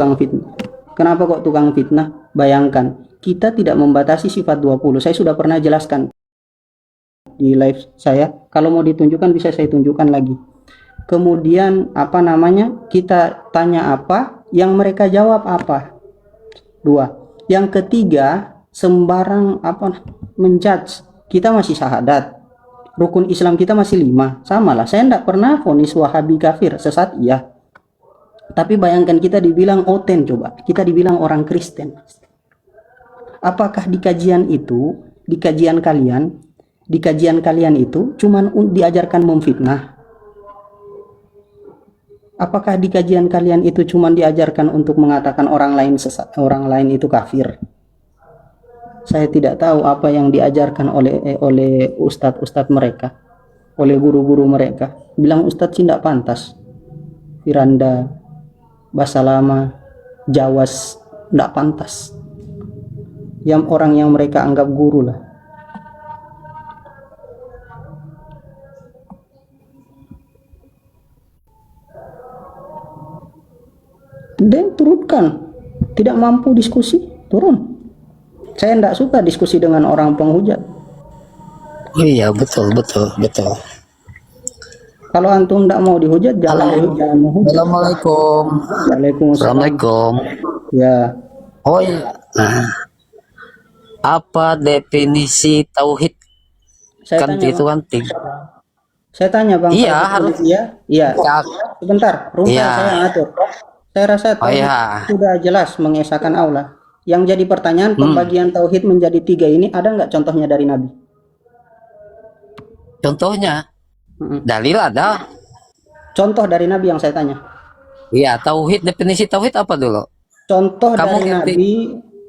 tukang fitnah. Kenapa kok tukang fitnah? Bayangkan, kita tidak membatasi sifat 20. Saya sudah pernah jelaskan di live saya. Kalau mau ditunjukkan bisa saya tunjukkan lagi. Kemudian apa namanya? Kita tanya apa, yang mereka jawab apa. 2. Yang ketiga, sembarang apa menjudge. Kita masih syahadat. Rukun Islam kita masih 5. Sama lah, saya tidak pernah vonis Wahabi kafir, sesat iya. Tapi bayangkan kita dibilang oten, coba. Kita dibilang orang Kristen. Apakah di kajian itu, di kajian kalian itu cuman diajarkan memfitnah? Apakah di kajian kalian itu cuman diajarkan untuk mengatakan orang lain sesat, orang lain itu kafir? Saya tidak tahu apa yang diajarkan oleh ustadz-ustadz mereka, oleh guru-guru mereka. Bilang ustadz sih tidak pantas. Firanda, bahasa lama, Jawas, tidak pantas. Yang orang yang mereka anggap guru lah. Dan turunkan. Tidak mampu diskusi, turun. Saya tidak suka diskusi dengan orang penghujat. Oh iya, betul. Kalau antum tidak mau dihujat, jangan menghujat. Assalamualaikum. Waalaikumsalam. Assalamualaikum. Ya. Oh iya. Nah, apa definisi tauhid? Saya Kan tanya, itu kan tiga. saya tanya Bang. Iya, harus. Iya. Ya, Sebentar, rumah iya. saya ngatur. Saya rasa tauhid sudah jelas mengesahkan Allah. Yang jadi pertanyaan, pembagian tauhid menjadi 3 ini ada nggak contohnya dari Nabi? Contohnya, dalil ada. Contoh dari Nabi yang saya tanya. Iya, tauhid, definisi tauhid apa dulu? Contoh Kamu dari ngerti? Nabi,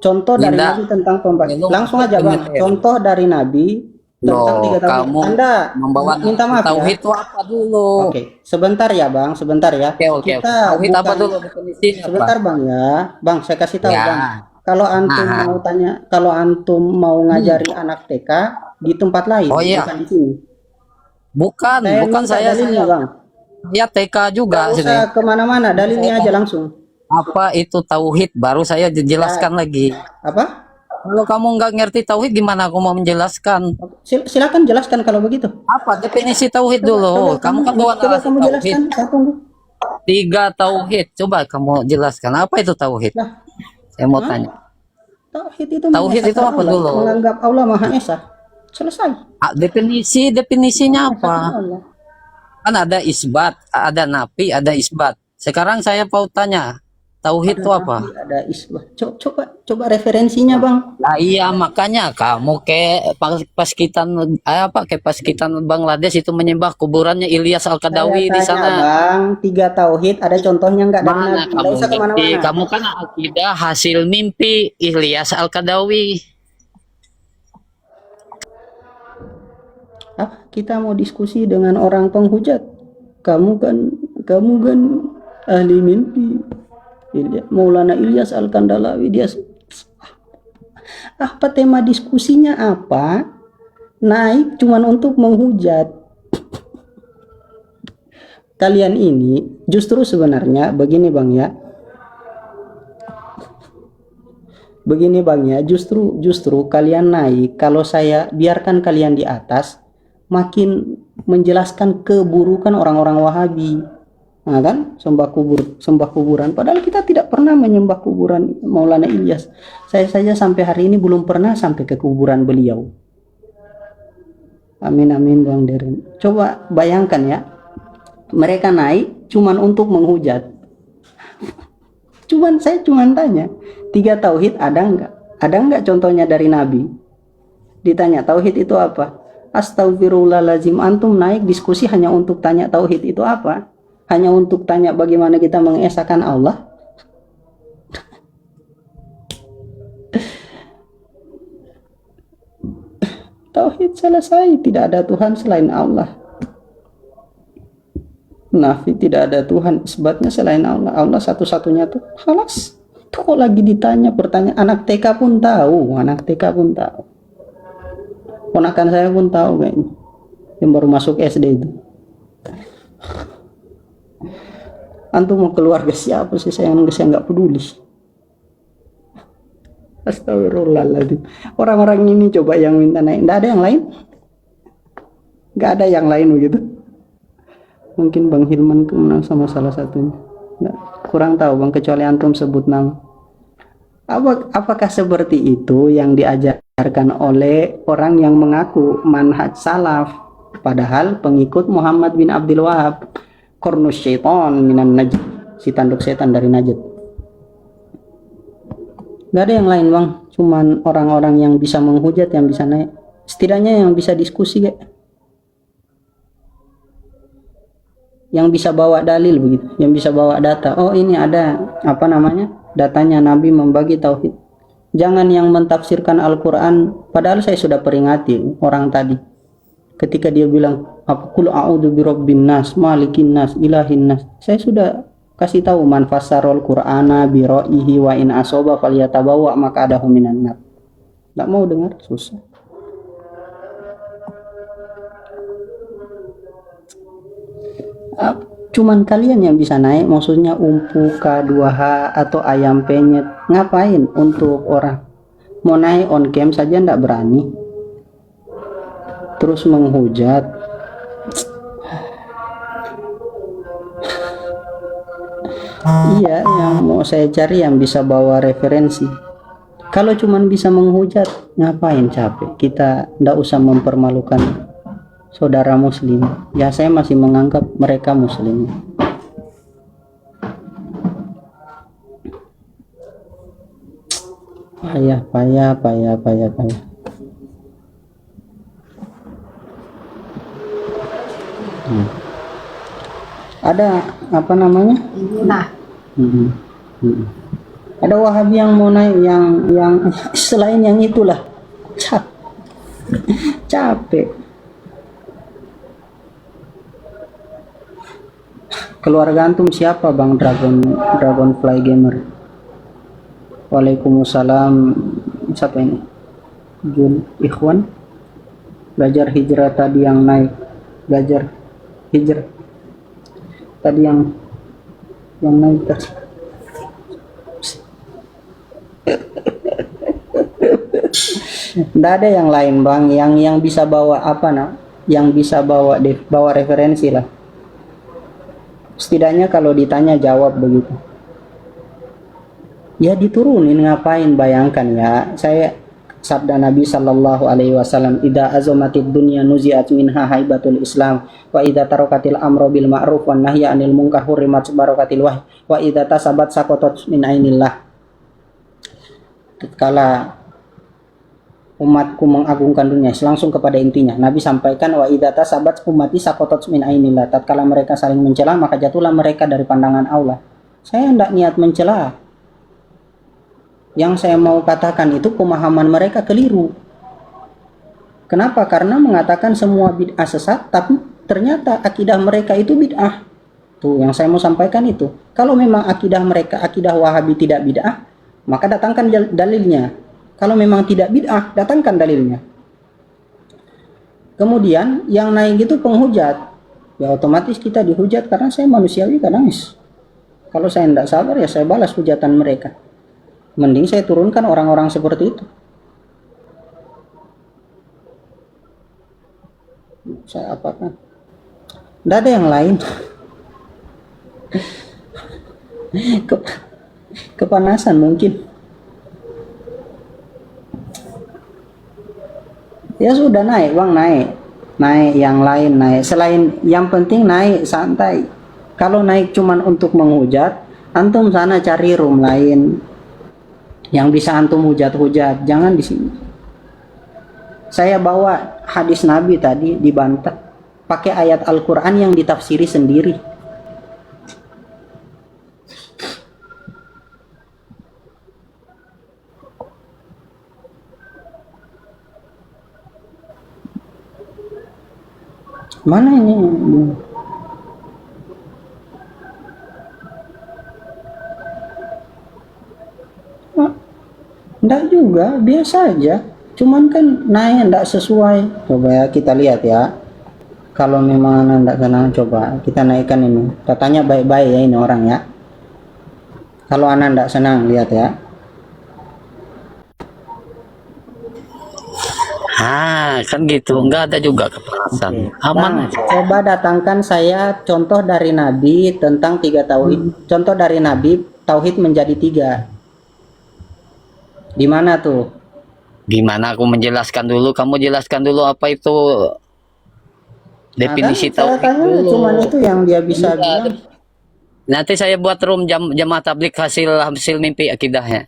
contoh dari Tidak. Nabi tentang pembagian. Lu Langsung aja Bang, ngerti. contoh dari Nabi tentang Loh, 3 tauhid. kamu Anda membawa minta maaf tauhid ya. itu apa dulu? Oke, sebentar ya Bang, sebentar ya. Oke. Kita Tauhid apa bukan dulu definisinya sebentar apa? Bang ya. Bang, saya kasih tahu Ya. Bang. Kalau antum mau tanya, kalau antum mau ngajari anak TK di tempat lain, Oh iya. bukan di sini. Bukan minta saya dalilnya Bang. ya TK juga Nggak sini. usah kemana-mana, dalilnya aja langsung. Apa itu tauhid? Baru saya jelaskan lagi. Apa? Kalau kamu nggak ngerti tauhid, gimana aku mau menjelaskan? Silakan jelaskan kalau begitu. Apa definisi tauhid dulu? Kamu kan bawa Coba narasi kamu tauhid. jelaskan, saya tunggu. 3 tauhid. Coba kamu jelaskan apa itu tauhid? Lah, Saya mau tanya. tauhid itu Tauhid itu mengesahkan apa Allah, dulu? menganggap Allah Maha Esa. Selesai. Definisinya apa? Allah. Kan ada isbat, ada nafi, ada isbat. Sekarang saya mau tanya, tauhid itu apa? Ada isbah. Coba referensinya Bang. Nah iya, makanya kamu pas kita Bangladesh itu menyembah kuburannya Ilyas Al-Qadawi Saya di tanya sana. Bang, 3 tauhid ada contohnya nggak dari Mana Nabi? kamu Nggak usah ngerti? kemana-mana. Kamu kan akidah hasil mimpi Ilyas Al-Qadawi. Kita mau diskusi dengan orang penghujat. Kamu kan ahli mimpi. Maulana Ilyas Al-Kandalawi, dia apa tema diskusinya apa? Naik cuman untuk menghujat. Kalian ini justru sebenarnya begini Bang ya. Begini Bang ya, justru kalian naik, kalau saya biarkan kalian di atas, makin menjelaskan keburukan orang-orang Wahabi. Nah kan, sembah kuburan. Padahal kita tidak pernah menyembah kuburan Maulana Ilyas. Saya saja sampai hari ini belum pernah sampai ke kuburan beliau. Amin Bang Derin. Coba bayangkan ya, mereka naik cuman untuk menghujat. Saya cuman tanya, 3 tauhid ada enggak? Ada enggak contohnya dari Nabi? Ditanya tauhid itu apa? Astagfirullahaladzim, antum naik diskusi hanya untuk tanya tauhid itu apa? Hanya untuk tanya bagaimana kita mengesahkan Allah? Tauhid selesai, tidak ada Tuhan selain Allah. Nafi, tidak ada Tuhan, isbatnya selain Allah. Allah satu-satunya tuh. Halas. Tuh kok lagi ditanya pertanyaan, anak TK pun tahu, Ponakan saya pun tahu kayaknya, yang baru masuk SD itu. Antum mau keluarga siapa sih, saya nggak peduli. Astagfirullahaladzim. Orang-orang ini coba yang minta naik, nggak ada yang lain, nggak ada yang lain begitu. Mungkin Bang Hilman kemenang sama salah satunya, nggak, kurang tahu Bang, kecuali antum sebut nama. Apakah seperti itu yang diajarkan oleh orang yang mengaku manhaj salaf, padahal pengikut Muhammad bin Abdul Wahab, Qarnus syaitan minan Najd, si tanduk setan dari Najd. Gak ada yang lain Bang, cuman orang-orang yang bisa menghujat, yang bisa naik, setidaknya yang bisa diskusi kayak, yang bisa bawa dalil begitu, yang bisa bawa data. Oh ini ada apa namanya, datanya Nabi membagi tauhid. Jangan yang mentafsirkan Al-Quran, padahal saya sudah peringati orang tadi ketika dia bilang qul a'udzu birabbin nas malikin nas ilahin nas. Saya sudah kasih tahu man fassarul qur'ana bi ra'ihi wa in asaba falyatabawa maq'adahu minan nar. Enggak mau dengar, susah. Cuman kalian yang bisa naik, maksudnya umpu K2H atau ayam penyet. Ngapain untuk orang mau naik on cam saja enggak berani, terus menghujat. Iya, yang mau saya cari yang bisa bawa referensi. Kalau cuman bisa menghujat, ngapain capek? Kita ndak usah mempermalukan saudara muslim. Ya saya masih menganggap mereka muslim. Payah. Ada apa namanya? Ada Wahabi yang mau naik, yang selain yang itulah capek. Keluarga antum siapa Bang? Dragonfly Gamer. Waalaikumsalam. Siapa ini? Jun Ikhwan. Belajar hijrah tadi yang naik. Belajar hijrah tadi yang naik tadi. Nggak ada yang lain Bang, yang bisa bawa apa yang bisa bawa referensi lah. Setidaknya kalau ditanya jawab begitu. Ya diturunin, ngapain? Bayangkan ya, saya sabda Nabi Shallallahu Alaihi Wasallam, "Ida azomatid dunya nuziat minha haibatul Islam, wa ida tarokatil amro bil ma'ruf wa nahya anil munkar hurimat barakatil wahyi, wa ida tasabat sakotot min ainillah." Tatkala umatku mengagungkan dunia, langsung kepada intinya Nabi sampaikan, wa ida tasabat umati sakotot min ainillah. Tatkala mereka saling mencela, maka jatuhlah mereka dari pandangan Allah. Saya tidak niat mencela. Yang saya mau katakan itu pemahaman mereka keliru. Kenapa? Karena mengatakan semua bid'ah sesat, tapi ternyata akidah mereka itu bid'ah. Tuh yang saya mau sampaikan itu. Kalau memang akidah mereka akidah Wahabi tidak bid'ah, maka datangkan dalilnya. Kalau memang tidak bid'ah, datangkan dalilnya. Kemudian yang naik itu penghujat. Ya otomatis kita dihujat karena saya manusiawi kadang. Kalau saya tidak sabar ya saya balas hujatan mereka. Mending saya turunkan orang-orang seperti itu. Saya apakan? Tidak ada yang lain. Kepanasan mungkin. Ya sudah naik Bang, naik yang lain naik. Selain yang penting naik santai. Kalau naik cuman untuk menghujat, antum sana cari room lain yang bisa antum hujat-hujat, jangan di sini. Saya bawa hadis Nabi tadi dibantah pakai ayat Al-Qur'an yang ditafsiri sendiri. Mana ini? Enggak juga, biasa aja. Cuman kan naik enggak sesuai. Coba ya kita lihat ya. Kalau memang Anda tidak senang, coba kita naikkan ini. Kita tanya baik-baik ya ini orang ya. Kalau Anda tidak senang, lihat ya. Kan gitu. Enggak ada juga kepanasan. Aman Bang, coba datangkan saya contoh dari Nabi tentang 3 tauhid. Contoh dari Nabi tauhid menjadi 3. Di mana tuh? Gimana aku menjelaskan dulu? Kamu jelaskan dulu apa itu definisi Saya tauhid tanya dulu. cuman itu yang dia bisa Iya, bilang. nanti saya buat room jamaah tablik hasil mimpi akidahnya.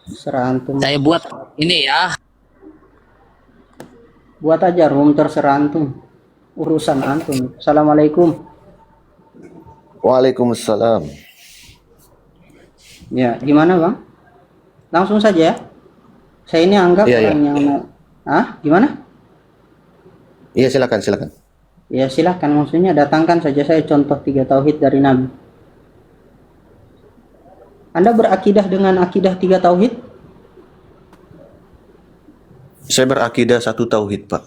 Serah antum. Saya buat ini ya. Buat aja room, terserah antum. Urusan antum. Assalamualaikum. Waalaikumsalam. Ya, gimana bang? Langsung saja ya. Saya ini anggap Iya, orang yang gimana? Iya, silakan. Ya silahkan, maksudnya datangkan saja saya contoh 3 tauhid dari Nabi. Anda berakidah dengan akidah 3 tauhid? Saya berakidah satu tauhid, Pak.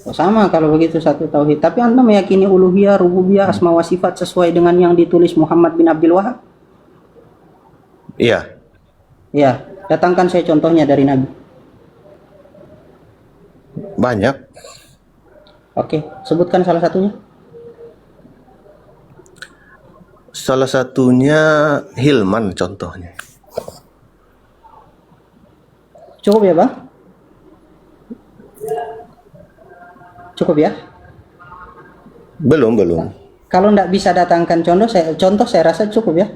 Oh, sama kalau begitu satu tauhid. Tapi Anda meyakini uluhiyah, rububiyah, asma wa sifat sesuai dengan yang ditulis Muhammad bin Abdul Wahab? Iya. Ya, datangkan saya contohnya dari Nabi. Banyak. Oke, sebutkan salah satunya. Salah satunya Hilman contohnya. Cukup ya, Bang? Cukup ya? Belum. Kalau tidak bisa datangkan contoh saya rasa cukup ya.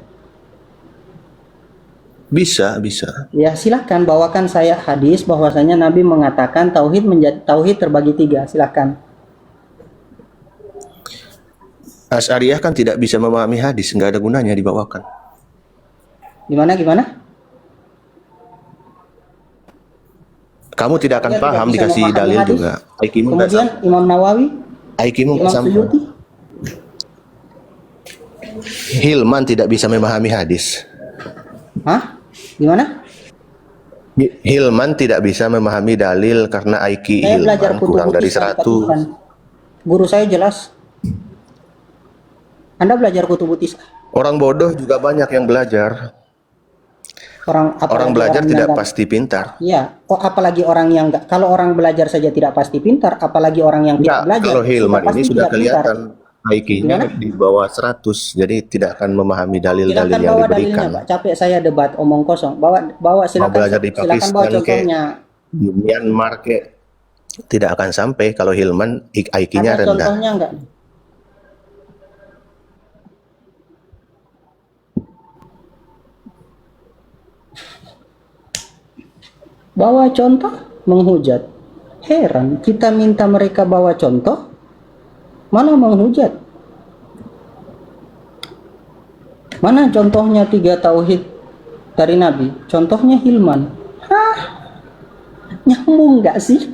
Bisa. Ya, silahkan bawakan saya hadis bahwasanya Nabi mengatakan tauhid terbagi 3. Silahkan. Asy'ariyah kan tidak bisa memahami hadis, nggak ada gunanya dibawakan. Gimana? Kamu tidak akan Dia paham tidak bisa dikasih memahami dalil hadis. juga. Aikimu nggak Kemudian sampai. Imam Nawawi, Aikimu nggak Imam sampai. Suyuti. Hilman tidak bisa memahami hadis. Hah? Gimana? Hilman tidak bisa memahami dalil karena Aiki Saya belajar Hilman kurang dari 100. Guru saya jelas. Anda belajar kutubut tis'ah. Orang bodoh juga banyak yang belajar. Orang belajar tidak pasti pintar. Iya, apalagi orang yang enggak. Kalau orang belajar saja tidak pasti pintar, apalagi orang yang tidak belajar. Kalau Hilman ini pasti sudah tidak pintar. kelihatan Aikinya di bawah 100, jadi tidak akan memahami dalil-dalil Silakan yang bawa diberikan. dalilnya, Pak. Capek saya debat omong kosong. Bawa silakan. belajar di Silakan bawa Pakistan, contohnya. Di Myanmar tidak akan sampai kalau Hilman Aikinya Ada rendah. contohnya enggak? Bawa contoh menghujat. Heran, kita minta mereka bawa contoh, malah menghujat. Mana contohnya 3 tauhid dari Nabi? Contohnya Hilman. Hah? Nyambung nggak sih?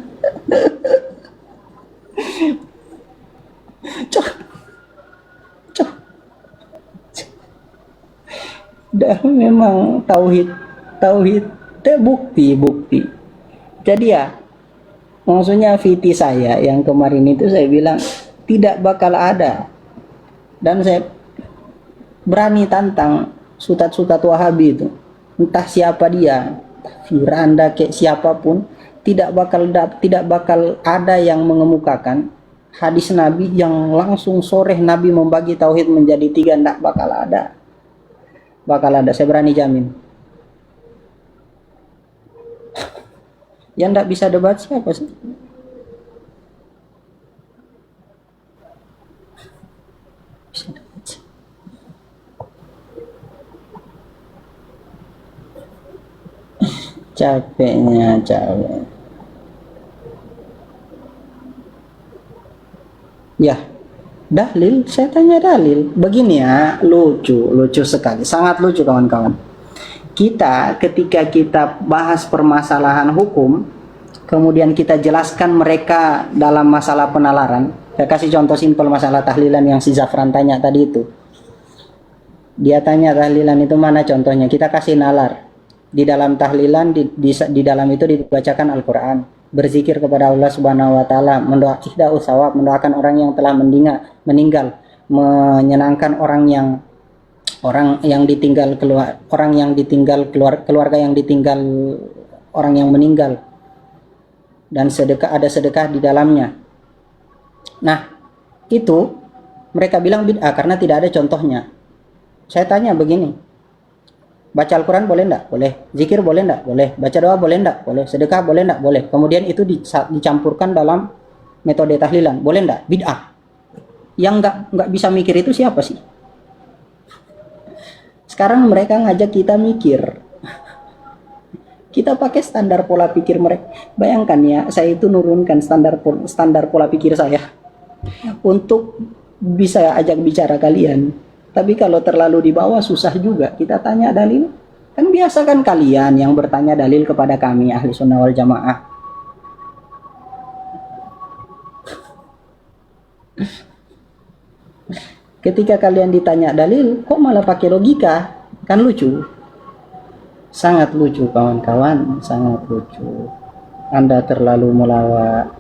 Cok. Dah memang tauhid bukti. Jadi ya, maksudnya VT saya yang kemarin itu saya bilang tidak bakal ada, dan saya berani tantang sutat Wahabi itu, entah siapa dia, Firanda kayak siapapun, tidak bakal ada yang mengemukakan hadis Nabi yang langsung soreh Nabi membagi tauhid menjadi 3. Tidak bakal ada, saya berani jamin. Yang tidak bisa debat siapa sih? Bisa debat. Capek. Ya, dalil. Saya tanya dalil. Begini ya, lucu sekali, sangat lucu kawan-kawan. Ketika kita bahas permasalahan hukum, kemudian kita jelaskan mereka dalam masalah penalaran. Saya kasih contoh simpel masalah tahlilan yang si Zafran tanya tadi itu. Dia tanya tahlilan itu mana contohnya, kita kasih nalar. Di dalam tahlilan, di dalam itu dibacakan Al-Quran. berzikir kepada Allah Subhanahu wa taala, mendoakan orang yang telah meninggal, menyenangkan orang yang ditinggal keluarga yang ditinggal orang yang meninggal, dan ada sedekah di dalamnya. Nah, itu mereka bilang bid'ah karena tidak ada contohnya. Saya tanya begini, baca Al-Quran boleh enggak? Boleh. Zikir boleh enggak? Boleh. Baca doa boleh enggak? Boleh. Sedekah boleh enggak? Boleh. Kemudian itu dicampurkan dalam metode tahlilan, boleh enggak? Bid'ah. Yang enggak bisa mikir itu siapa sih? Sekarang mereka ngajak kita mikir. Kita pakai standar pola pikir mereka. Bayangkan ya, saya itu nurunkan standar pola pikir saya untuk bisa ajak bicara kalian. Tapi kalau terlalu di bawah susah juga. Kita tanya dalil. Kan biasa kan kalian yang bertanya dalil kepada kami ahli sunnah wal jamaah. Ketika kalian ditanya dalil, kok malah pakai logika? Kan lucu. Sangat lucu kawan-kawan, sangat lucu. Anda terlalu melawak.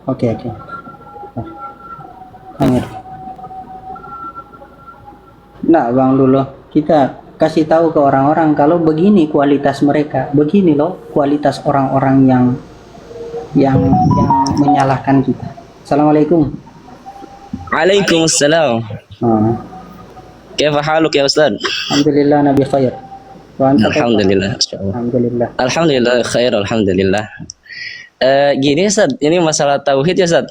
Oke. Nah, Bang dulu kita kasih tahu ke orang-orang kalau begini kualitas mereka, begini loh kualitas orang-orang yang menyalahkan kita. Assalamualaikum. Waalaikumsalam. Kaifa haluk ya Ustaz? Alhamdulillah nabi khair. Alhamdulillah. Alhamdulillah. Alhamdulillah khair, alhamdulillah. Gini Ustaz, ini masalah tauhid ya Ustaz.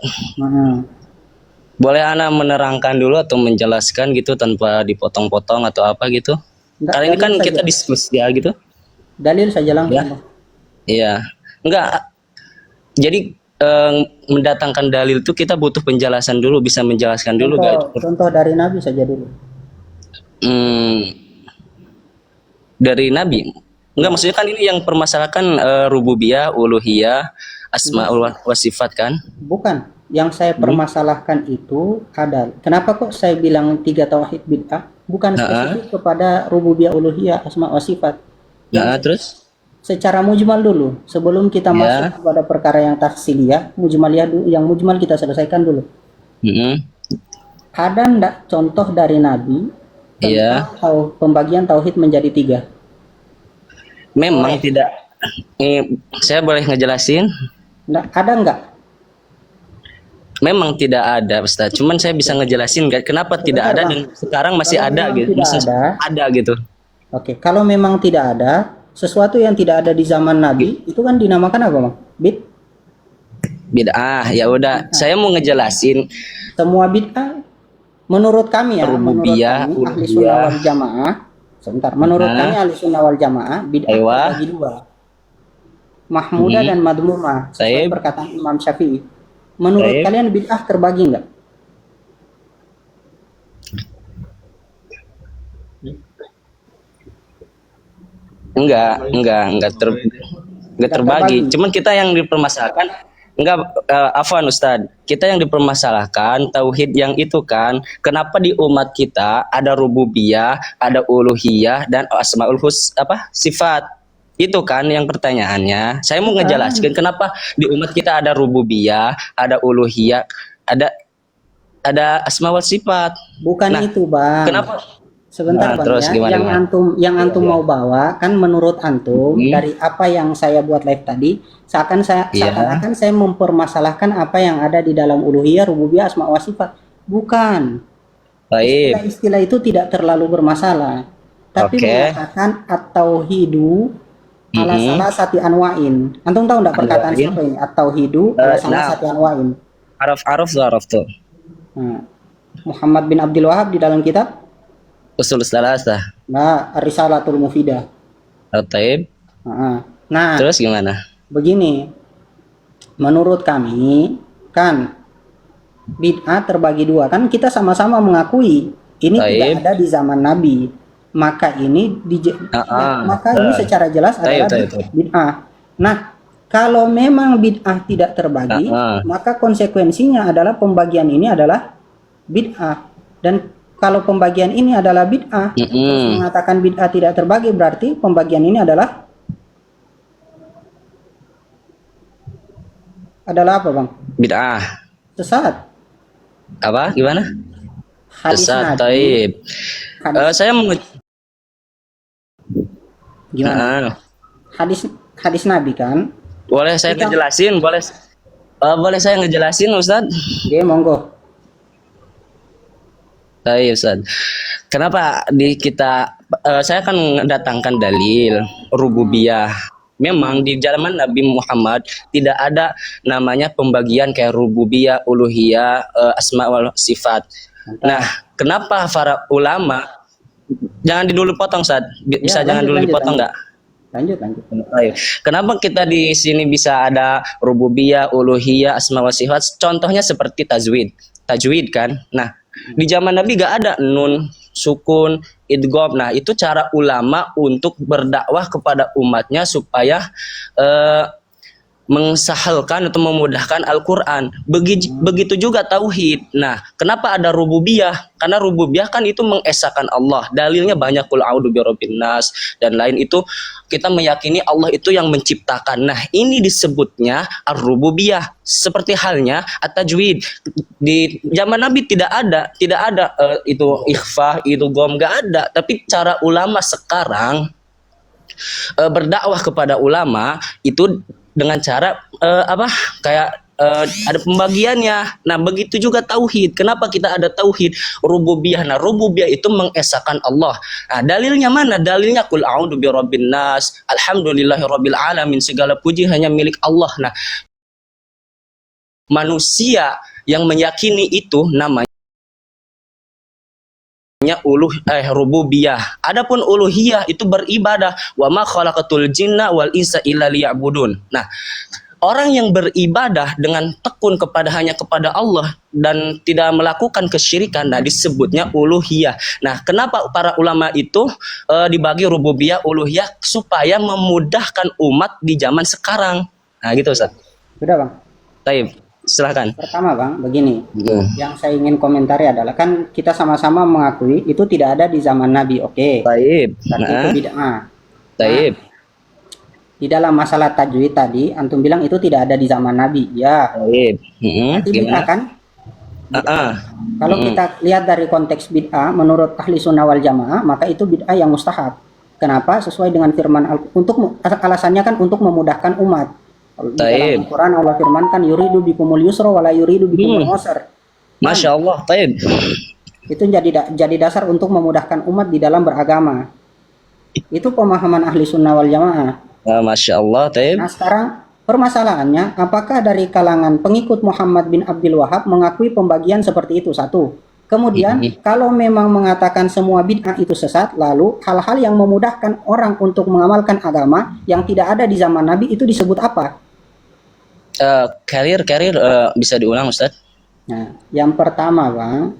Boleh ana menerangkan dulu atau menjelaskan gitu tanpa dipotong-potong atau apa gitu? Karena ini kan kita diskusi ya gitu. Dalil saja langsung. Ya. Iya. Enggak. Jadi mendatangkan dalil itu kita butuh penjelasan dulu, bisa menjelaskan dulu contoh dari Nabi saja dulu. Dari Nabi. Enggak, maksudnya kan ini yang permasalahkan rububiyah, uluhiyah, asmaul wa sifat kan? Bukan. Yang saya permasalahkan itu ada. Kenapa kok saya bilang 3 tauhid bid'ah? Bukan spesifik kepada rububiyah, uluhiyah, asma wa sifat. Terus secara mujmal dulu sebelum kita masuk kepada perkara yang tafsiliyah, mujmaliyah dulu, yang mujmal kita selesaikan dulu. Ada ndak contoh dari Nabi tentang pembagian tauhid menjadi 3? Memang tidak. Saya boleh ngejelasin? Ada enggak? Memang tidak ada, Ustaz. Cuman saya bisa ngejelasin kenapa tidak ada dan sekarang masih ada gitu. Ada gitu. Oke, kalau memang tidak ada, sesuatu yang tidak ada di zaman Nabi itu kan dinamakan apa, Bang? Bid'ah. Ya udah, saya mau ngejelasin. Semua bid'ah menurut kami ya, rububiyah, menurut kami ahli sunnah wal jamaah. Sebentar, menurut kami ahli sunnah wal jamaah bid'ah terbagi 2. Mahmudah dan madmumah. Sesuai perkataan Imam Syafi'i. Menurut kalian bid'ah terbagi enggak? Enggak terbagi. Cuman kita yang dipermasalahkan afwan Ustaz. Kita yang dipermasalahkan tauhid yang itu kan. Kenapa di umat kita ada rububiyah, ada uluhiyah dan asmaul sifat? Itu kan yang pertanyaannya. Saya mau ngejelaskan kenapa di umat kita ada rububiyah, ada uluhiyah, ada asma wal sifat. Bukan itu, Bang. Kenapa? Sebentar, Bang, terus, ya. Yang antum mau bawa kan menurut antum dari apa yang saya buat live tadi, seakan-akan saya mempermasalahkan apa yang ada di dalam uluhiyah, rububiyah, asma wa sifat. Bukan. Baik. Istilah itu tidak terlalu bermasalah. Tapi mengatakan at-tauhidu ala salah sati anwa'in. Antum tahu enggak perkataan siapa ini? At-tauhidu ala salah sati anwa'in. Araf tuh. Muhammad bin Abdul Wahab di dalam kitab Usul Salasah. Risalatul Mufidah. Taib. Nah, terus gimana? begini, menurut kami kan bid'ah terbagi dua, kan kita sama-sama mengakui ini tidak Taib. ada di zaman Nabi, maka ini maka ini secara jelas adalah bid'ah. Nah, kalau memang bid'ah tidak terbagi, maka konsekuensinya adalah pembagian ini adalah bid'ah. Dan kalau pembagian ini adalah bid'ah, terus mengatakan bid'ah tidak terbagi, berarti pembagian ini adalah apa, Bang? Bid'ah. Sesat. Apa? Gimana? Hadis Sesat. Nabi. Taib. Saya mau Gimana? Hadis Nabi kan? boleh saya ngejelasin? Boleh saya ngejelasin, Ustaz? Oke, monggo. Baik, Ustaz. Kenapa saya akan mendatangkan dalil rububiyah. Memang di zaman Nabi Muhammad tidak ada namanya pembagian kayak rububiyah, uluhiyah, asma wal sifat. Nah, kenapa para ulama jangan dulu potong, Ustaz? Bisa Ya, jangan dulu dipotong nggak? Lanjut. Kenapa kita di sini bisa ada rububiyah, uluhiyah, asma wa sifat? Contohnya seperti tajwid kan. Nah, di zaman Nabi gak ada nun, sukun, idgham. Nah, itu cara ulama untuk berdakwah kepada umatnya supaya mengsahalkan atau memudahkan Al-Quran. Begitu juga tauhid. Nah, kenapa ada rububiyah? Karena rububiyah kan itu mengesahkan Allah. Dalilnya banyak, qul a'udzu birabbin nas dan lain itu kita meyakini Allah itu yang menciptakan. Nah, ini disebutnya ar-rububiyah. Seperti halnya at-tajwid. Di zaman Nabi tidak ada itu ikhfa, itu gom, enggak ada. Tapi cara ulama sekarang berdakwah kepada ulama itu dengan cara ada pembagiannya. Nah, begitu juga tauhid. Kenapa kita ada tauhid rububiyah? Nah, rububiyah itu mengesahkan Allah. Nah, dalilnya mana? Dalilnya qul a'udzu birabbin nas, alhamdulillahirabbil alamin, segala puji hanya milik Allah. Nah, manusia yang meyakini itu namanya rububiyah. Adapun uluhiyah itu beribadah. Wa ma khalaqatul jinna wal insa illa liya'budun. Nah, orang yang beribadah dengan tekun hanya kepada Allah dan tidak melakukan kesyirikan, nah disebutnya uluhiyah. Nah, kenapa para ulama itu dibagi rububiyah, uluhiyah supaya memudahkan umat di zaman sekarang. Nah, gitu, Ustaz. Sudah, Bang. Taib. Silahkan. Pertama, Bang, begini. Yang saya ingin komentari adalah kan kita sama-sama mengakui itu tidak ada di zaman Nabi, oke. Taib. Tapi itu bid'ah. Taib. Di dalam masalah tajwid tadi, antum bilang itu tidak ada di zaman Nabi, ya. Taib. Berarti bid'ah kan? Kalau kita lihat dari konteks bid'ah, menurut ahli sunnah wal jamaah, maka itu bid'ah yang mustahab. Kenapa? Sesuai dengan firman alasannya kan untuk memudahkan umat. Di dalam Al-Quran Allah firmankan yuridu bikumul yusra wala yuridu bikumul usra. Masya Allah, taib. Itu jadi dasar untuk memudahkan umat di dalam beragama. Itu pemahaman ahli sunnah wal jamaah. Masya Allah, taib. Nah, sekarang permasalahannya, apakah dari kalangan pengikut Muhammad bin Abdul Wahab mengakui pembagian seperti itu? Satu. Kemudian, kalau memang mengatakan semua bid'ah itu sesat, lalu hal-hal yang memudahkan orang untuk mengamalkan agama yang tidak ada di zaman Nabi itu disebut apa? Carrier bisa diulang, Ustaz? Nah, yang pertama, Bang,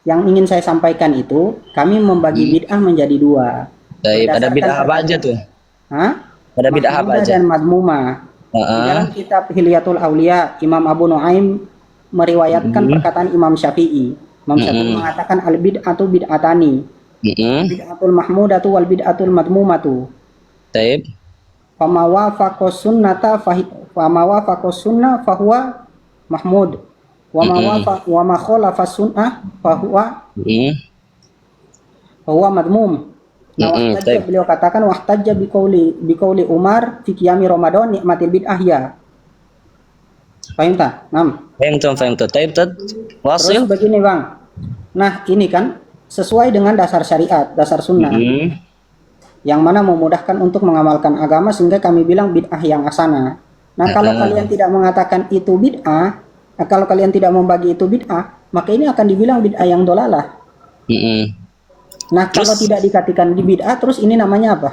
yang ingin saya sampaikan itu, kami membagi bid'ah menjadi dua. Ada bid'ah apa aja tuh? Ada bid'ah apa aja? Dan madmumah. Di dalam kitab Hilyatul Aulia, Imam Abu Nuaim meriwayatkan perkataan Imam Syafi'i. Imam Syafi'i mengatakan al-bid'atu bid'atani. Bid'atul mahmudatu wal bid'atul madmumatu. Taib. Fama wafaqas sunnah fahuwa mahmud. Wa ma khalafas sunnah fahuwa madmum. Nah, beliau katakan wahtajja biqauli Umar fi qiyami Ramadan nikmatil bid'ah ya. Paham tak? Faham tuh. Taib. Terus begini, Bang. Nah, ini kan sesuai dengan dasar syariat, dasar sunnah. Yang mana memudahkan untuk mengamalkan agama sehingga kami bilang bid'ah yang asana. Nah, kalau kalian tidak mengatakan itu bid'ah, kalau kalian tidak membagi itu bid'ah, maka ini akan dibilang bid'ah yang dolalah. Nah, kalau tidak dikatakan di bid'ah, terus ini namanya apa?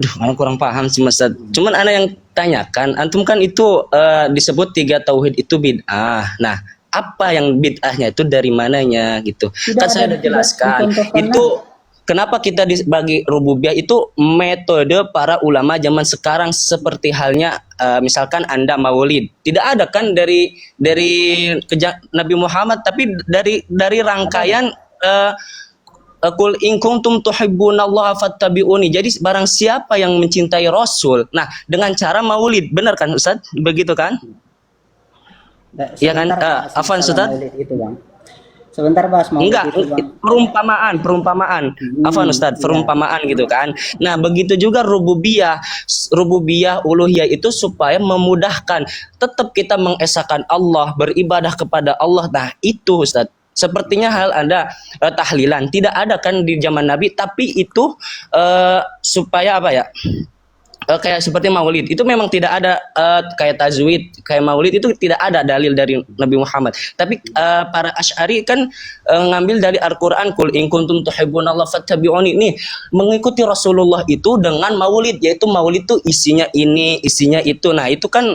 Duh, malah kurang paham sih Mas Ustadz. Cuman ana yang tanyakan, antum kan itu disebut 3 tauhid itu bid'ah. Nah, apa yang bid'ahnya itu dari mananya gitu? Tidak Kan saya ada, udah tidak jelaskan. dicontohkan Itu Nabi. kenapa kita bagi rububiyah itu metode para ulama zaman sekarang seperti halnya misalkan Anda maulid. Tidak ada kan dari Nabi Muhammad, tapi dari rangkaian Qul in kuntum tuhibbunallaha fattabi'uni. Jadi barang siapa yang mencintai Rasul, nah dengan cara maulid, benar kan Ustaz? Begitu kan? Iya kan? Sebentar bahas Afwan masalah Ustaz? maulid itu bang. Sebentar bahas maulid Enggak, itu bang. perumpamaan. Afwan Ustaz, Iya. perumpamaan gitu kan. Nah, begitu juga rububiyah, uluhiyah itu supaya memudahkan. Tetap kita mengesahkan Allah, beribadah kepada Allah. Nah, itu Ustaz. Sepertinya hal Anda tahlilan tidak ada kan di zaman Nabi, tapi itu supaya apa ya? Kayak seperti maulid itu memang tidak ada kayak tajwid, kayak maulid itu tidak ada dalil dari Nabi Muhammad. Tapi para Asy'ari kan ngambil dari Al-Qur'an, qul in kuntum tuhibbunallaha fattabi'uni. Nih, mengikuti Rasulullah itu dengan maulid, yaitu maulid itu isinya ini, isinya itu. Nah, itu kan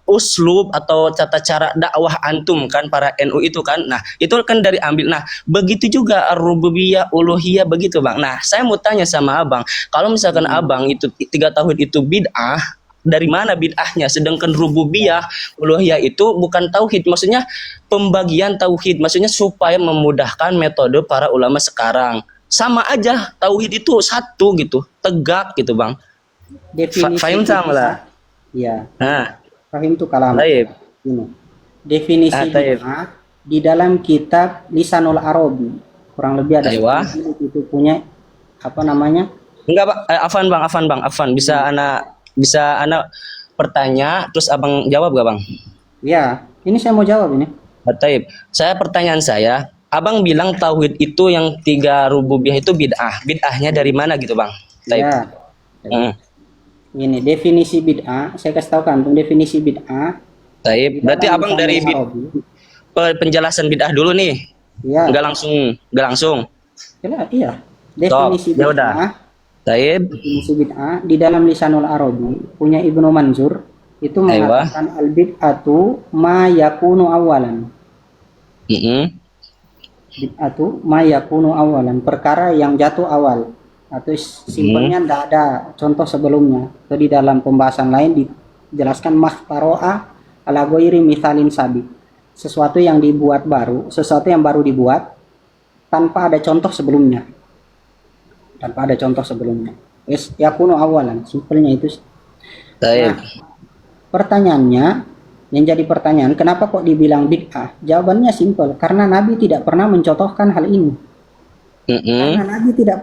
uslub atau tata cara dakwah antum kan para NU itu kan. Nah, itu kan dari ambil. Nah, begitu juga rububiyah, uluhiyah begitu, Bang. Nah, saya mau tanya sama Abang, kalau misalkan Abang itu 3 tauhid itu bid'ah, dari mana bid'ahnya? Sedangkan rububiyah, uluhiyah itu bukan tauhid, maksudnya pembagian tauhid, maksudnya supaya memudahkan metode para ulama sekarang. Sama aja, tauhid itu satu gitu, tegak gitu, Bang. Fahim sama lah. Iya. Nah, Fahim itu kalam. baik. Ini. Definisi Taib. bid'ah di dalam kitab Lisanul Arabi. Kurang lebih ada Aywa. 10 jilid itu punya apa namanya? Enggak, Pak. Afan, Bang. Bisa anak bertanya terus Abang jawab gak, Bang? Ya, ini saya mau jawab ini. Taib. Pertanyaan saya, Abang bilang tauhid itu yang 3 rububiyah itu bid'ah. Bid'ahnya dari mana gitu, Bang? Taib. Ya. Ini definisi bid'ah, saya kasih tahu kan untuk definisi bid'ah. Taib. Berarti Abang dari penjelasan bid'ah dulu nih. Iya. Enggak langsung. Iya. Definisi ya udah. bid'ah. Taib. Definisi bid'ah di dalam Lisanul Arabi punya Ibnu Manzur itu mengatakan al bid'atu ma yakunu awalan. Bid'atu ma yakunu awalan, perkara yang jatuh awal, atau simpelnya tidak ada contoh sebelumnya. Atau di dalam pembahasan lain dijelaskan mahtaro'a ala ghairi mithalin sabiq, sesuatu yang dibuat baru, sesuatu yang baru dibuat tanpa ada contoh sebelumnya. Yes, yakunu awalan, simpelnya itu. Taib. Nah, pertanyaannya, yang jadi pertanyaan, kenapa kok dibilang bid'ah? Jawabannya simpel, karena Nabi tidak pernah mencontohkan hal ini. Karena Nabi tidak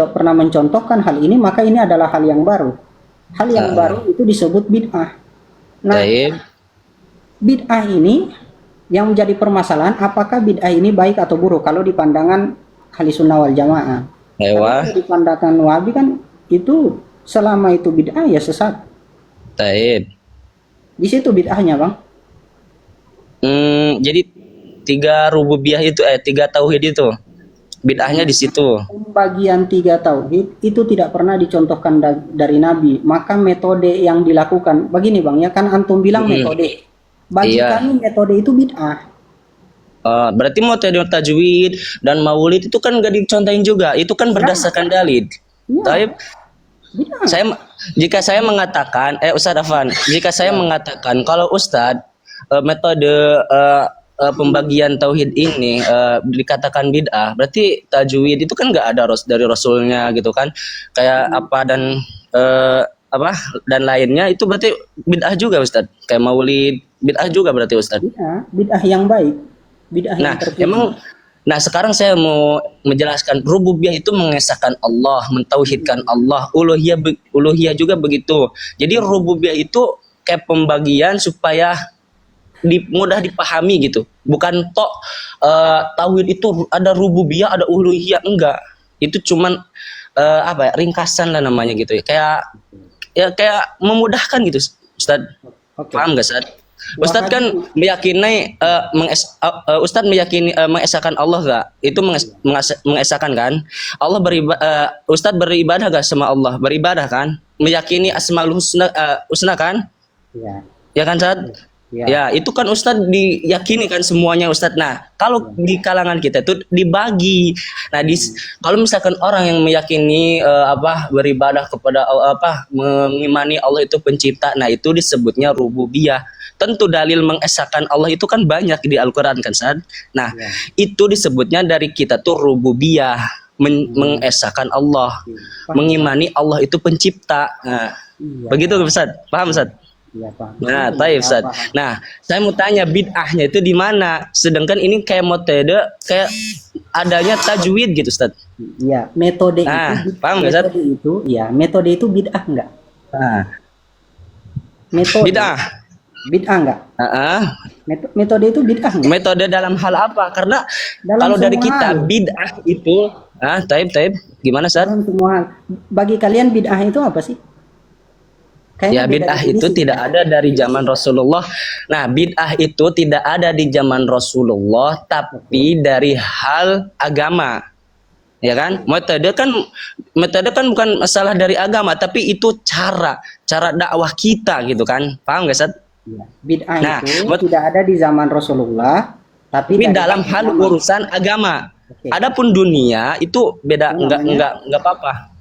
pernah mencontohkan hal ini, maka ini adalah hal yang baru. Hal yang baru itu disebut bid'ah. Nah, bid'ah ini yang menjadi permasalahan, apakah bid'ah ini baik atau buruk kalau di pandangan Ahlussunnah wal Jamaah. Kalau di pandangan Wahabi kan itu selama itu bid'ah ya sesat. Taib. Di situ bid'ahnya, Bang. Jadi 3 rububiyah itu 3 tauhid itu bid'ahnya di situ. Pembagian 3 tauhid itu tidak pernah dicontohkan dari Nabi. Maka metode yang dilakukan begini, Bang, ya kan antum bilang metode. Bagi kami metode itu bid'ah. Berarti metode tajwid dan maulid itu kan nggak dicontohin juga. Itu kan berdasarkan dalil. Taib. Jika saya mengatakan, Ustadz Afan, jika saya mengatakan kalau Ustadz metode pembagian tauhid ini dikatakan bid'ah, berarti tajwid itu kan nggak ada dari Rasulnya gitu kan, kayak apa dan dan lainnya itu berarti bid'ah juga Ustadz, kayak maulid bid'ah juga berarti Ustadz. Bid'ah yang baik, bid'ah yang terpuji. Nah, sekarang saya mau menjelaskan rububiyah itu mengesahkan Allah, mentauhidkan Allah, uluhiyah juga begitu. Jadi rububiyah itu kayak pembagian supaya mudah dipahami gitu. Bukan tauhid itu ada rububiyah, ada uluhiyah, enggak. Itu cuman ringkasan lah namanya gitu ya. Kayak memudahkan gitu, Ustaz. Paham enggak, Ustaz? Ustadz kan meyakini Ustadz meyakini mengesahkan Allah enggak? Itu mengesahkan kan? Allah Ustadz beribadah enggak sama Allah? Beribadah kan? meyakini Asmaul Husna, husna kan? Iya. Ya kan, Ustaz? Iya. Ya, itu kan Ustadz diyakini kan semuanya Ustadz. Nah, kalau di kalangan kita itu dibagi. Nah, kalau misalkan orang yang meyakini beribadah kepada mengimani Allah itu pencipta, nah itu disebutnya rububiyah. Tentu dalil mengesahkan Allah itu kan banyak di Al-Qur'an kan, Ustadz. Nah, itu disebutnya dari kita tuh rububiyah, mengesahkan Allah, mengimani Allah itu pencipta. Nah, begitu Ustadz. Paham Ustadz? Iya, Pak. Nah, taib Ustaz. Nah, saya mau tanya bid'ahnya itu di mana? Sedangkan ini kayak metode kayak adanya tajwid gitu, Ustaz. Iya, metode itu paham nggak, Ustaz? Metode itu bid'ah enggak? Nah, Metode bid'ah. Bid'ah enggak? Metode itu bid'ah enggak? Metode dalam hal apa? Karena Dalam kalau dari semua kita hal. bid'ah itu, taib. Gimana, Ustaz? Dalam semua hal. Bagi kalian bid'ah itu apa sih? Ya, bid'ah itu tidak ada dari zaman Rasulullah. Nah, bid'ah itu tidak ada di zaman Rasulullah, tapi dari hal agama. Ya kan? Metode kan bukan masalah dari agama, tapi itu cara dakwah kita gitu kan. Paham nggak, Ustaz? Ya. Bid'ah itu tidak ada di zaman Rasulullah, tapi dalam hal urusan agama. Oke. Adapun dunia itu beda, enggak apa-apa.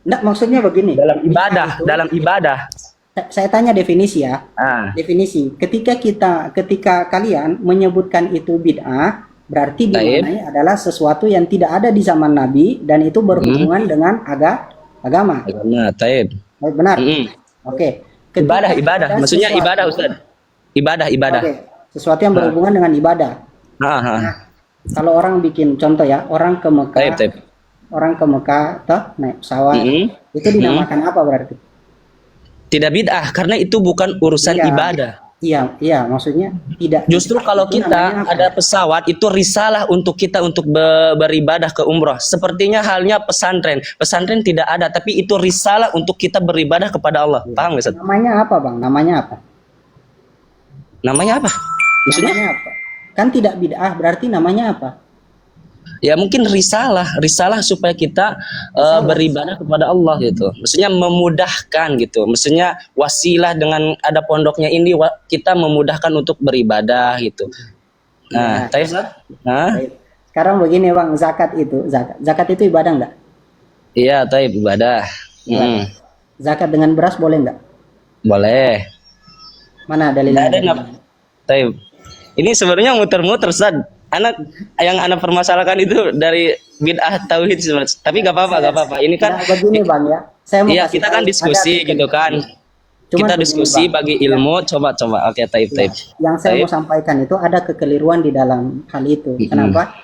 Enggak, maksudnya begini. Dalam ibadah. Saya tanya definisi ya. Definisi. Ketika kalian menyebutkan itu bid'ah, berarti dimaknai adalah sesuatu yang tidak ada di zaman Nabi dan itu berhubungan dengan agama. Taib. Benar. Oke. Ibadah. Maksudnya ibadah, Ustaz. Ibadah. Oke. Sesuatu yang berhubungan dengan ibadah. Nah, kalau orang bikin contoh ya, orang ke Mekah. Taib. Orang ke Mekah, naik pesawat, itu dinamakan apa berarti? Tidak bid'ah, karena itu bukan urusan ibadah. Iya, maksudnya tidak. Justru kalau kita ada pesawat, itu risalah untuk kita untuk beribadah ke umroh. Sepertinya halnya pesantren. Pesantren tidak ada, tapi itu risalah untuk kita beribadah kepada Allah. Paham nggak, Ustaz? Namanya apa, Bang? Namanya apa? Maksudnya? Namanya apa? Kan tidak bid'ah, berarti namanya apa? Ya mungkin risalah supaya kita beribadah kepada Allah gitu. Maksudnya memudahkan gitu. Maksudnya wasilah dengan ada pondoknya ini kita memudahkan untuk beribadah gitu. Nah, sekarang begini Bang, zakat itu ibadah enggak? Iya, taib ibadah. Zakat dengan beras boleh enggak? Boleh. Mana dalilnya? Taib. Ini sebenarnya muter-muter, Ustaz. Yang anak permasalahkan itu dari bid'ah tauhid sebenarnya. Tapi gak apa-apa. Ini kan begini Bang ya. Iya, kita kan diskusi gitu kan. Kita diskusi bagi ilmu, coba. Oke, taib. Yang saya mau sampaikan itu ada kekeliruan di dalam hal itu. Kenapa?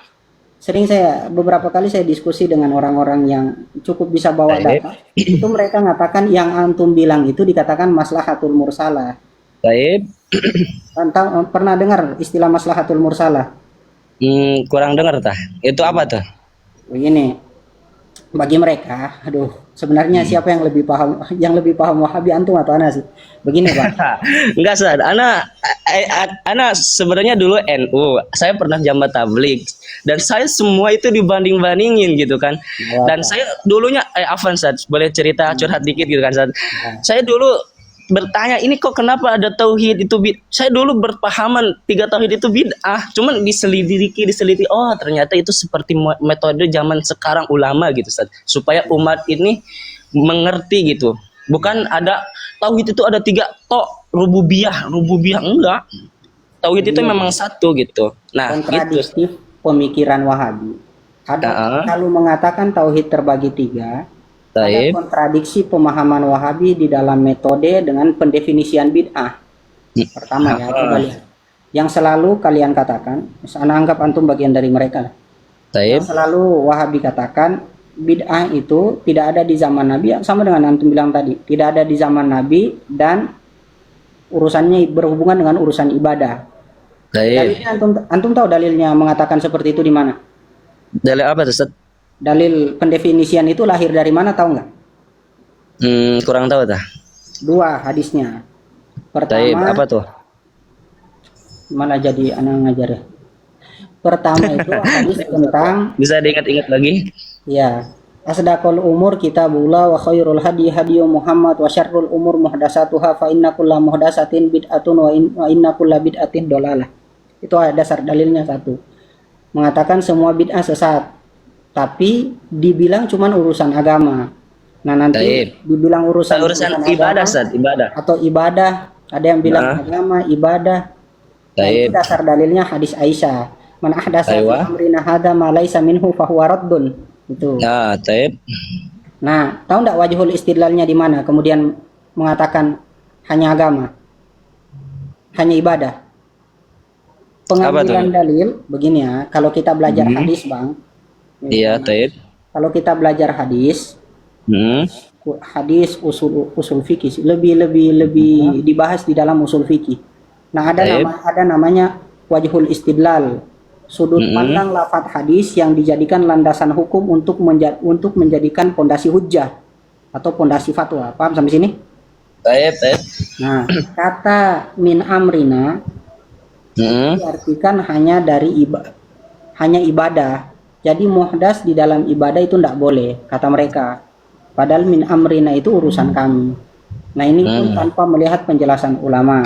Beberapa kali saya diskusi dengan orang-orang yang cukup bisa bawa data. Itu mereka mengatakan yang antum bilang itu dikatakan maslahatul mursalah. Taib. Pernah dengar istilah maslahatul mursalah? Kurang dengar tah. Itu apa tuh? Begini, bagi mereka, sebenarnya siapa yang lebih paham Wahabi, antum atau ana sih? Begini Bang. Enggak, Ustaz. Ana sebenarnya dulu NU. Saya pernah jamat tabligh dan saya semua itu dibanding-bandingin gitu kan. Dan saya dulunya Afwan, Ustaz, boleh cerita curhat dikit gitu kan, Ustaz. Saya dulu bertanya, ini kok kenapa ada tauhid itu saya dulu berpahaman 3 tauhid itu bid'ah, cuman diselidiki, oh ternyata itu seperti metode zaman sekarang ulama gitu, Ustaz, supaya umat ini mengerti gitu. Bukan ada tauhid itu ada 3 rububiyah enggak. Tauhid itu memang satu gitu. Nah, kontradiktif gitu. Pemikiran Wahabi. Ada kalau mengatakan tauhid terbagi 3. Ada kontradiksi pemahaman Wahabi di dalam metode dengan pendefinisian bid'ah. Pertama ya, coba lihat. Yang selalu kalian katakan, saya anggap antum bagian dari mereka. Yang selalu Wahabi katakan bid'ah itu tidak ada di zaman Nabi, sama dengan antum bilang tadi, tidak ada di zaman Nabi dan urusannya berhubungan dengan urusan ibadah. Dalilnya antum tahu dalilnya mengatakan seperti itu di mana? Dalil apa, Ustaz? Dalil pendefinisian itu lahir dari mana, tahu nggak? Kurang tahu dah. 2 hadisnya. Pertama, apa tuh? Malah jadi anak ngajar ya. Pertama itu hadis tentang bisa diingat-ingat lagi? Ya, Asdaqul umur kitabullah wa khairul hadi hadi Muhammad wa syarrul umur muhdatsatuha fa inna kulla muhdatsatin bid'atun wa inna kulla bid'atin dolalah. Itu dasar dalilnya satu. Mengatakan semua bid'ah sesat. Tapi dibilang cuman urusan agama. Nah, nanti dibilang urusan ibadah, Ustaz, ibadah. Atau ibadah, ada yang bilang agama, ibadah. Nah, itu dasar dalilnya hadis Aisyah. Man ahdasa fi amrina hadza ma laisa minhu fa huwa raddun. Itu. Nah, Nah, tahu enggak wajhul istidlalnya di mana? Kemudian mengatakan hanya agama. Hanya ibadah. Pengambilan dalil begini ya, kalau kita belajar hadis, Bang. Iya, taib. Kalau kita belajar hadis, hadis usul fikih lebih dibahas di dalam usul fikih. Nah, ada namanya wajhul istidlal, sudut pandang lafadz hadis yang dijadikan landasan hukum untuk menjadikan pondasi hujjah atau pondasi fatwa. Paham sampai sini? Taib. Nah, kata min amrina diartikan hanya ibadah. Jadi muhdas di dalam ibadah itu tidak boleh, kata mereka. Padahal min amrina itu urusan kami. Nah, ini pun tanpa melihat penjelasan ulama.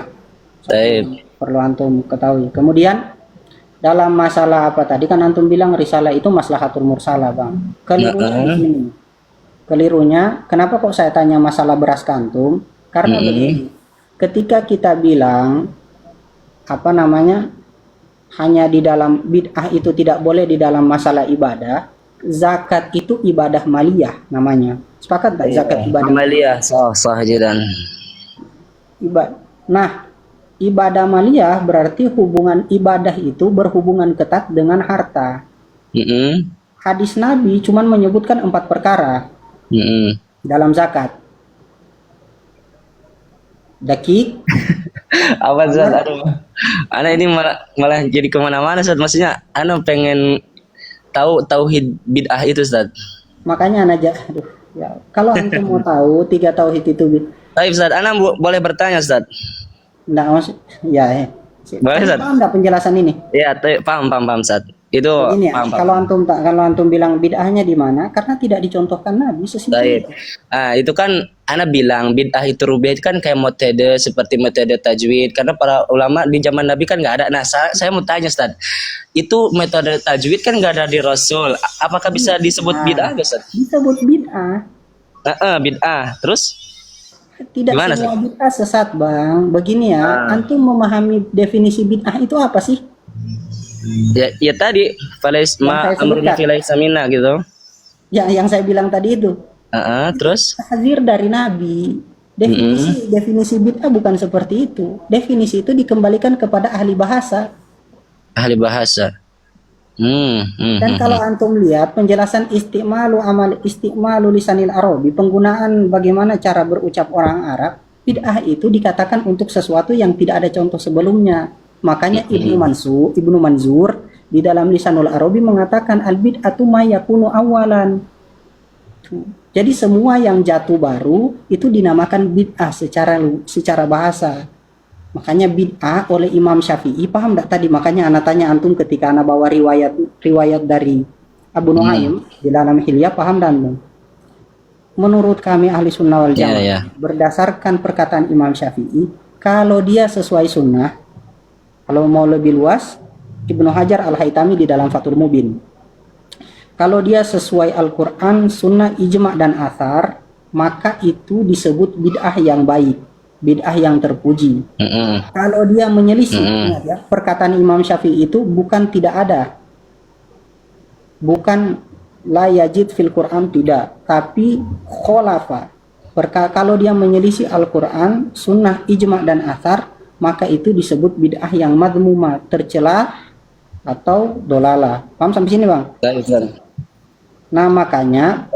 Perlu antum ketahui. Kemudian dalam masalah apa tadi kan antum bilang risalah itu maslahatul mursalah, Bang. Kelirunya di sini. Kelirunya, kenapa kok saya tanya masalah beras kantum? Karena begini. Ketika kita bilang hanya di dalam bid'ah itu tidak boleh di dalam masalah ibadah, zakat itu ibadah maliyah namanya. Sepakat tak zakat ibadah maliyah? Sah aja dan Nah, ibadah maliyah berarti hubungan ibadah itu berhubungan ketat dengan harta. Hadis Nabi cuman menyebutkan 4 perkara dalam zakat. Dakik. Apa Zat? Anak ini malah jadi kemana-mana, Zat. Maksudnya anak pengen tahu tauhid bid'ah itu, Zat. Makanya anak kalau antum mau tahu 3 tauhid itu. Baik, Zat. Anak boleh bertanya, Zat? Enggak, maksud ya. Boleh, Zat. Paham enggak penjelasan ini? Iya, paham, Zat. Itu ini ya, paham. Kalau antum bilang bid'ahnya di mana? Karena tidak dicontohkan Nabi sesimpel itu. Itu kan ana bilang bid'ah itu rubiyah kan kayak metode seperti metode tajwid, karena para ulama di zaman Nabi kan nggak ada. Nah, saya mau tanya, Ustaz, itu metode tajwid kan nggak ada di Rasul, apakah bisa disebut bid'ah, Ustaz? Disebut bid'ah. Bid'ah. Terus tidak gimana, semua bid'ah sesat, Bang. Begini ya, antum memahami definisi bid'ah itu apa sih? Ya tadi falaisma amrun filaisamina gitu. Ya, yang saya bilang tadi itu. Terus Tahzir dari Nabi. Definisi bid'ah bukan seperti itu. Definisi itu dikembalikan kepada ahli bahasa. Dan kalau antum lihat penjelasan istimalu lisanil Arabi, penggunaan bagaimana cara berucap orang Arab, bid'ah itu dikatakan untuk sesuatu yang tidak ada contoh sebelumnya. Makanya Ibnu Manzur di dalam Lisanul Arabi mengatakan al bid'atu ma yakunu awalan. Jadi semua yang jatuh baru itu dinamakan bid'ah secara bahasa. Makanya bid'ah oleh Imam Syafi'i, paham enggak tadi? Makanya anak tanya antum ketika anak bawa riwayat dari Abu Nuaim di dalam Hilyah, paham dan menurut kami ahli sunnah wal jamaah, berdasarkan perkataan Imam Syafi'i, kalau dia sesuai sunnah, kalau mau lebih luas, Ibnu Hajar Al-Haytami di dalam Fathul Mubin. Kalau dia sesuai Al-Quran, sunnah, ijma' dan athar, maka itu disebut bid'ah yang baik, bid'ah yang terpuji. Kalau dia menyelisih perkataan Imam Syafi'i itu bukan tidak ada, bukan la yajid fil Quran, tidak, tapi kholafa. Kalau dia menyelisih Al-Quran, sunnah, ijma' dan athar, maka itu disebut bid'ah yang madmumah, tercela atau dolala. Paham sampai sini, Bang? Nah, makanya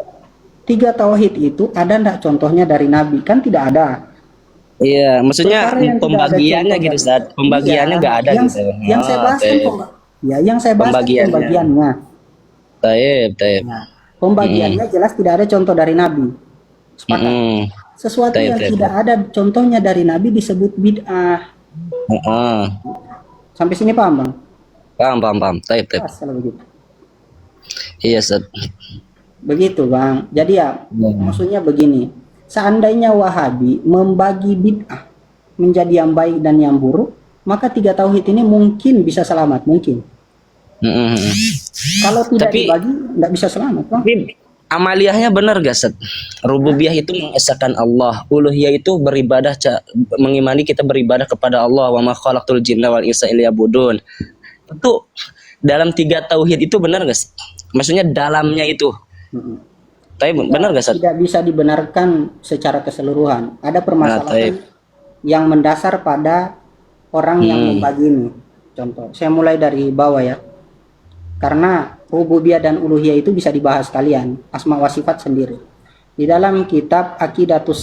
3 tauhid itu ada enggak contohnya dari Nabi? Kan tidak ada. Iya, maksudnya pembagiannya gitu, Ustaz. Pembagiannya enggak ada gitu. Yang saya bahas yang saya bahas pembagiannya. Taib. Nah, pembagiannya jelas tidak ada contoh dari Nabi. Sepakat. Sesuatu yang tidak ada contohnya dari Nabi disebut bid'ah. Sampai sini paham, Bang? Paham. Taib. Kalau begitu. Iya, Ustaz. Begitu Bang. Jadi ya maksudnya begini, seandainya Wahabi membagi bid'ah menjadi yang baik dan yang buruk, maka 3 tauhid ini mungkin bisa selamat, mungkin. Kalau tidak dibagi, tidak bisa selamat Bang. Tapi amaliyahnya benar gak Set? Rububiyah itu mengesahkan Allah, uluhiyah itu beribadah, mengimani kita beribadah kepada Allah. Wa ma khalaqtul jinna wal insa illa liya'budun. Itu dalam 3 tauhid itu benar gak Set? Maksudnya dalamnya itu. Tapi benar gak Set? Tidak bisa dibenarkan secara keseluruhan. Ada permasalahan yang mendasar pada orang yang membagi ini. Contoh, saya mulai dari bawah ya. Karena rububiyah dan uluhiyah itu bisa dibahas kalian, asma wa sifat sendiri. Di dalam kitab Aqidatus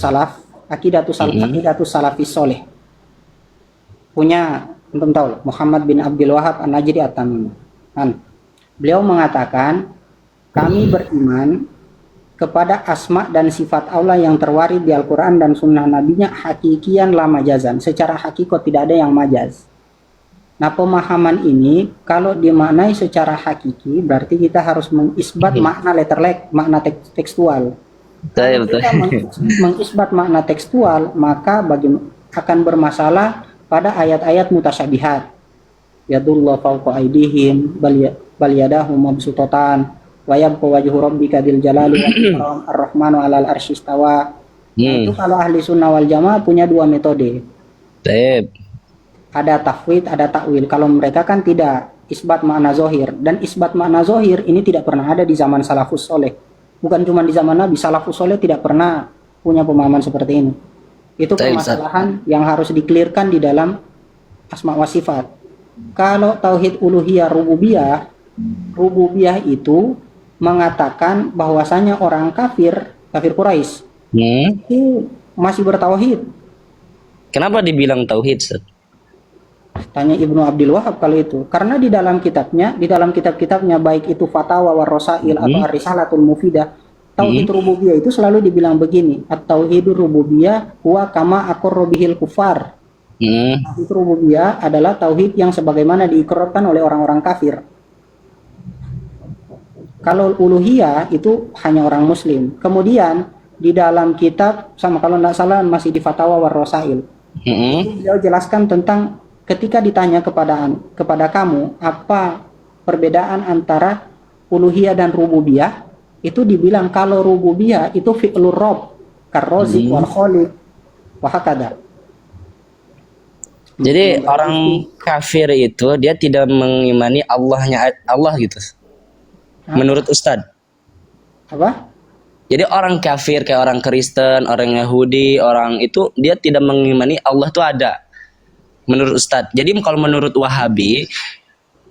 Salafis Soleh. Punya antum tahu, Muhammad bin Abdul Wahab An-Najdi At-Tamimi. Beliau mengatakan, kami beriman kepada asma dan sifat Allah yang terwarid di Al-Quran dan sunnah nabinya hakikian la majazan. Secara hakikat tidak ada yang majaz. Nah, pemahaman ini kalau dimaknai secara hakiki berarti kita harus mengisbat makna makna tekstual. Kalau kita mengisbat makna tekstual, maka akan bermasalah pada ayat-ayat mutasyabihat. Yadullah fawqa aydihim bal yadahu mabsutatan wa yabqa wajhu rabbika dzil jalali wal ikram ar-rahmanu 'alal arsy istawa. Itu kalau ahli sunnah wal jamaah punya 2 metode. Ada tafwid, ada takwil. Kalau mereka kan tidak, isbat makna zohir. Dan isbat makna zohir ini tidak pernah ada di zaman salafus soleh. Bukan cuma di zaman Nabi, salafus soleh tidak pernah punya pemahaman seperti ini. Itu permasalahan yang harus dikelirkan di dalam asma wa sifat. Kalau tauhid uluhiyah rububiyah itu mengatakan bahwasanya orang kafir Quraisy itu masih bertauhid. Kenapa dibilang tauhid, Set? Tanya Ibnu Abdul Wahab kalau itu. Karena di dalam kitab-kitabnya baik itu Fatawa war Rasail atau Ar-Risalatul Mufidah, tauhid rububiyah itu selalu dibilang begini, at-tauhidur rububiyah huwa kama aqarra bihil kufar. Tauhid rububiyah adalah tauhid yang sebagaimana diikrarkan oleh orang-orang kafir. Kalau uluhiyah itu hanya orang muslim. Kemudian di dalam kitab, sama kalau tidak salah masih di Fatawa war Rasail, beliau jelaskan tentang ketika ditanya kepada kamu apa perbedaan antara uluhiyah dan rububiyah, itu dibilang kalau rububiyah itu fi'lur rabb karrozik wal khaliq wa hakada. Jadi orang kafir itu dia tidak mengimani Allah gitu. Menurut Ustadz. Apa? Jadi orang kafir kayak orang Kristen, orang Yahudi, orang itu dia tidak mengimani Allah itu ada. Menurut Ustadz. Jadi kalau menurut Wahabi,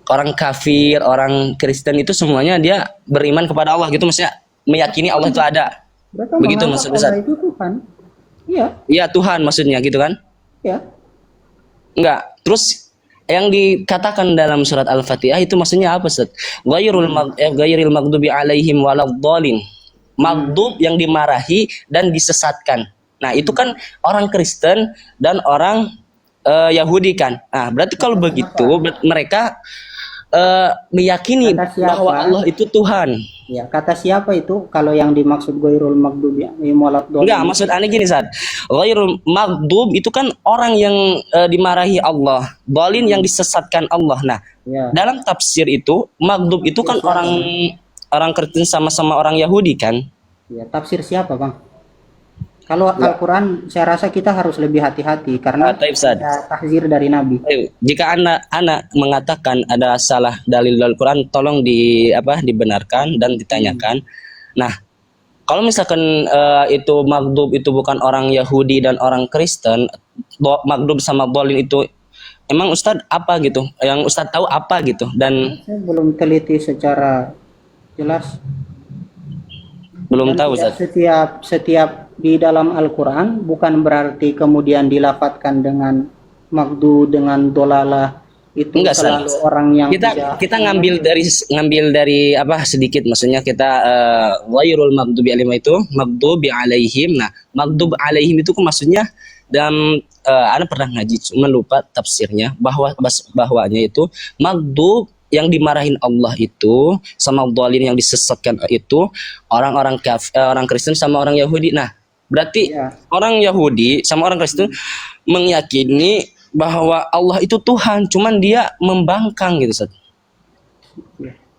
orang kafir, orang Kristen itu semuanya dia beriman kepada Allah gitu, maksudnya meyakini Allah itu ada. Begitu maksud Ustadz. Itu Tuhan. Iya. Iya, Tuhan maksudnya gitu kan? Iya. Enggak. Terus yang dikatakan dalam surat Al-Fatihah itu maksudnya apa, Ustadz? Ghairil maghdubi alaihim waladhdallin. Maghdub yang dimarahi dan disesatkan. Nah, itu kan orang Kristen dan orang Yahudi kan. Nah, berarti kalau begitu mereka meyakini bahwa Allah itu Tuhan. Ya, kata siapa itu kalau yang dimaksud ghairul maghdubi alaihim? Enggak, maksud aneh gini, Sad. Ghairul maghdub itu kan orang yang dimarahi Allah, dhalin yang disesatkan Allah. Nah, dalam tafsir itu maghdub itu kan orang Kristen sama-sama orang Yahudi kan? Ya, tafsir siapa, Bang? Kalau Al-Quran, saya rasa kita harus lebih hati-hati karena ada tahzir dari Nabi. Jika anak mengatakan ada salah dalil Al-Quran, tolong dibenarkan dan ditanyakan. Nah, kalau misalkan itu maghdub itu bukan orang Yahudi dan orang Kristen, maghdub sama dhalin itu emang Ustadz apa gitu? Yang Ustadz tahu apa gitu? Dan saya belum teliti secara jelas. Belum tahu, Ustadz. Setiap di dalam Al-Quran bukan berarti kemudian dilafatkan dengan magdu dengan dolalah itu enggak, selalu orang yang kita ngambil dari apa sedikit, maksudnya kita ghairul maghdubi alaihim itu maghdubi alaihim. Nah, maghdub alaihim itu maksudnya dalam ana pernah ngaji cuma lupa tafsirnya bahwanya itu maghdub yang dimarahin Allah itu sama dhalin yang disesatkan itu orang-orang orang Kristen sama orang Yahudi. Nah, berarti orang Yahudi sama orang Kristen meyakini bahwa Allah itu Tuhan, cuman dia membangkang gitu, Ustaz.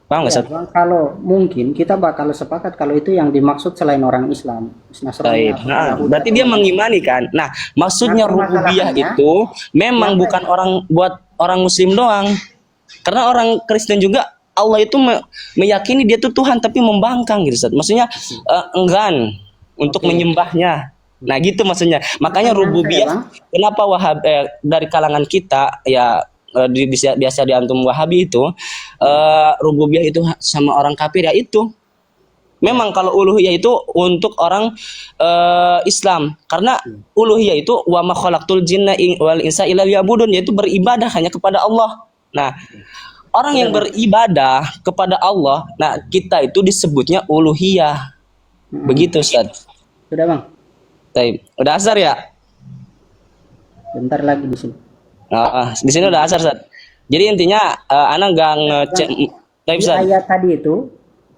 Paham nggak, Ustaz? Kalau mungkin kita bakal sepakat kalau itu yang dimaksud selain orang Islam, Nasrani. Nah, berarti dia mengimani kan. Nah, maksudnya rububiyah itu memang bukan orang buat orang Muslim doang. Karena orang Kristen juga Allah itu meyakini dia itu Tuhan tapi membangkang gitu, Ustaz. Maksudnya enggan untuk menyembahnya. Nah, gitu maksudnya. Makanya rububiyah kenapa dari kalangan kita ya biasa di antum Wahabi itu rububiyah itu sama orang kafir ya itu. Memang kalau uluhiyah itu untuk orang Islam, karena uluhiyah itu wa ma khalaqtul jinna wal insa illa liya'budun, yaitu beribadah hanya kepada Allah. Nah, orang yang beribadah kepada Allah, nah kita itu disebutnya uluhiyah. Begitu, Ustaz. Sudah, Bang. Baik, udah asar ya? Bentar lagi di sini. Di sini udah asar, Ustaz. Jadi intinya ana enggak ngecek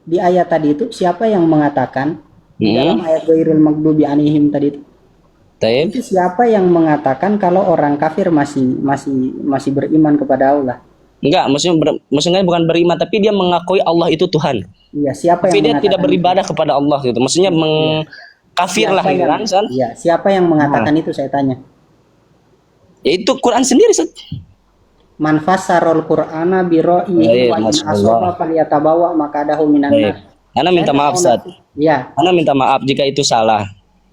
di ayat tadi itu siapa yang mengatakan di dalam ayat ghairil maghdubi alaihim tadi itu? Itu siapa yang mengatakan kalau orang kafir masih beriman kepada Allah? Enggak, maksudnya bukan beriman tapi dia mengakui Allah itu Tuhan. Iya, siapa tapi yang dia tidak beribadah kepada Allah gitu. Maksudnya mengkafir lah gitu kan, San? Iya, siapa yang mengatakan itu saya tanya? Itu Quran sendiri, Ustaz. Man fassarul Qur'ana bi ra'yihi wa in asaba falyatabawa maqadahu minan nar. Ana minta maaf, Ustaz. Iya. Ana minta maaf jika itu salah.